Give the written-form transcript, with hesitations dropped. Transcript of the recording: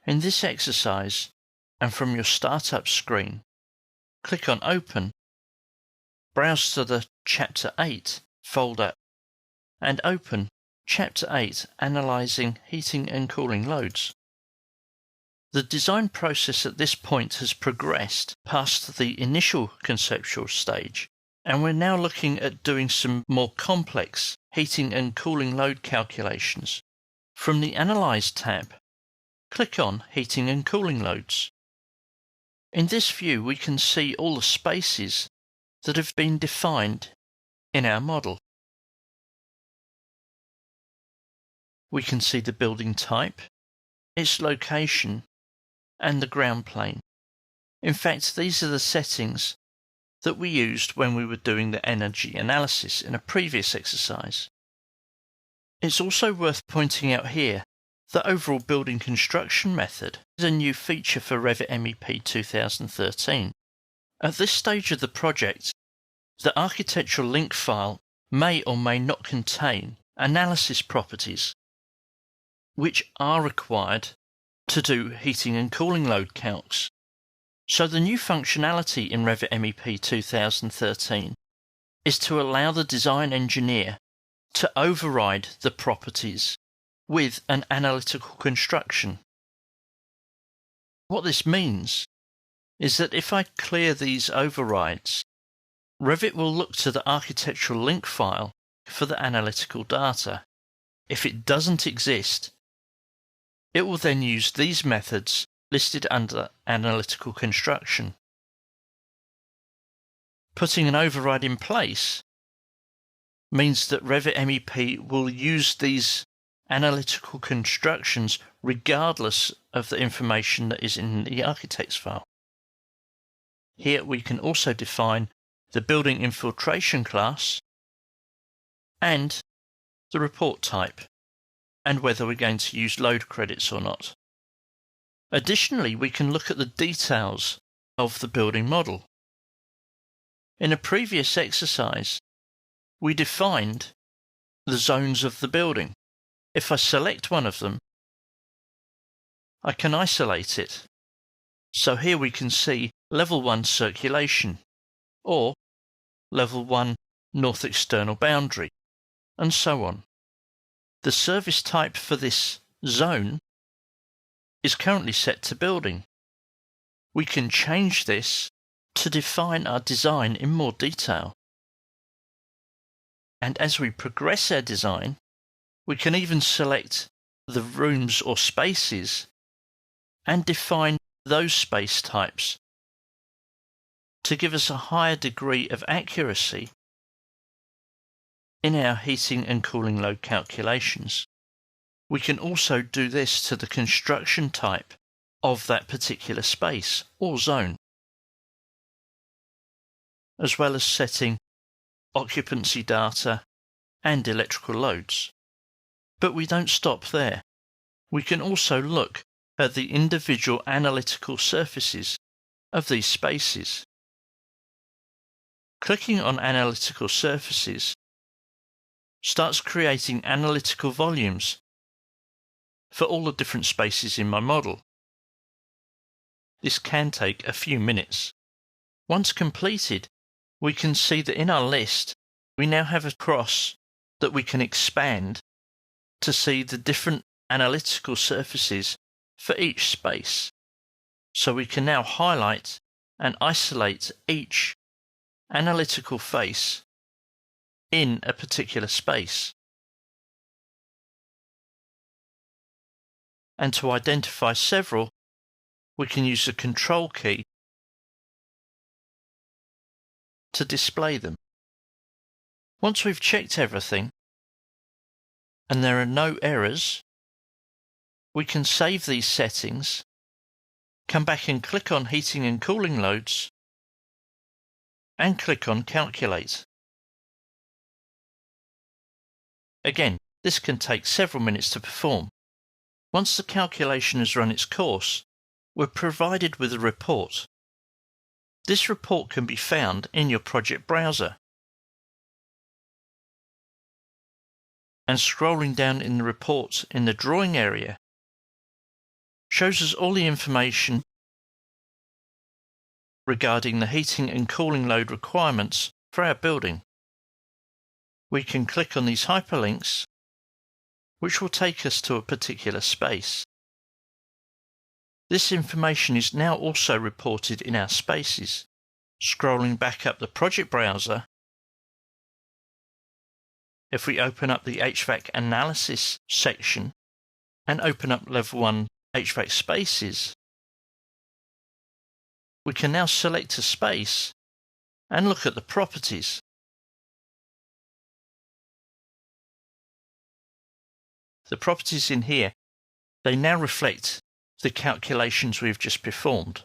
In this exercise, and from your startup screen, click on Open, browse to the Chapter 8 folder, and open Chapter 8 Analyzing Heating and Cooling Loads. The design process at this point has progressed past the initial conceptual stage, and we're now looking at doing some more complex heating and cooling load calculations. From the Analyze tab, click on Heating and Cooling Loads. In this view, we can see all the spaces that have been defined in our model. We can see the building type, its location, and the ground plane. In fact, these are the settings that we used when we were doing the energy analysis in a previous exercise. It's also worth pointing out here the overall building construction method is a new feature for Revit MEP 2013. At this stage of the project, the architectural link file may or may not contain analysis properties, which are required to do heating and cooling load calcs. So the new functionality in Revit MEP 2013 is to allow the design engineer to override the properties with an analytical construction. What this means is that if I clear these overrides, Revit will look to the architectural link file for the analytical data. If it doesn't exist, it will then use these methods listed under analytical construction. Putting an override in place means that Revit MEP will use these analytical constructions regardless of the information that is in the architect's file. Here we can also define the building infiltration class and the report type, and whether we're going to use load credits or not. Additionally, we can look at the details of the building model. In a previous exercise, we defined the zones of the building. If I select one of them, I can isolate it. So here we can see Level 1 circulation, or Level 1 north external boundary, and so on. The service type for this zone is currently set to building. We can change this to define our design in more detail. And as we progress our design, we can even select the rooms or spaces and define those space types to give us a higher degree of accuracy in our heating and cooling load calculations. We can also do this to the construction type of that particular space or zone, as well as setting occupancy data and electrical loads. But we don't stop there. We can also look at the individual analytical surfaces of these spaces. Clicking on analytical surfaces starts creating analytical volumes for all the different spaces in my model. This can take a few minutes. Once completed, we can see that in our list, we now have a cross that we can expand to see the different analytical surfaces for each space. So we can now highlight and isolate each analytical face in a particular space. And to identify several, we can use the Control key to display them. Once we've checked everything and there are no errors, we can save these settings, come back and click on Heating and Cooling Loads, and click on Calculate. Again, this can take several minutes to perform. Once the calculation has run its course, we're provided with a report. This report can be found in your project browser. And scrolling down in the report in the drawing area shows us all the information regarding the heating and cooling load requirements for our building. We can click on these hyperlinks, which will take us to a particular space. This information is now also reported in our spaces. Scrolling back up the project browser, if we open up the HVAC analysis section and open up level 1 HVAC spaces, we can now select a space and look at the properties. The properties in here, they now reflect the calculations we've just performed.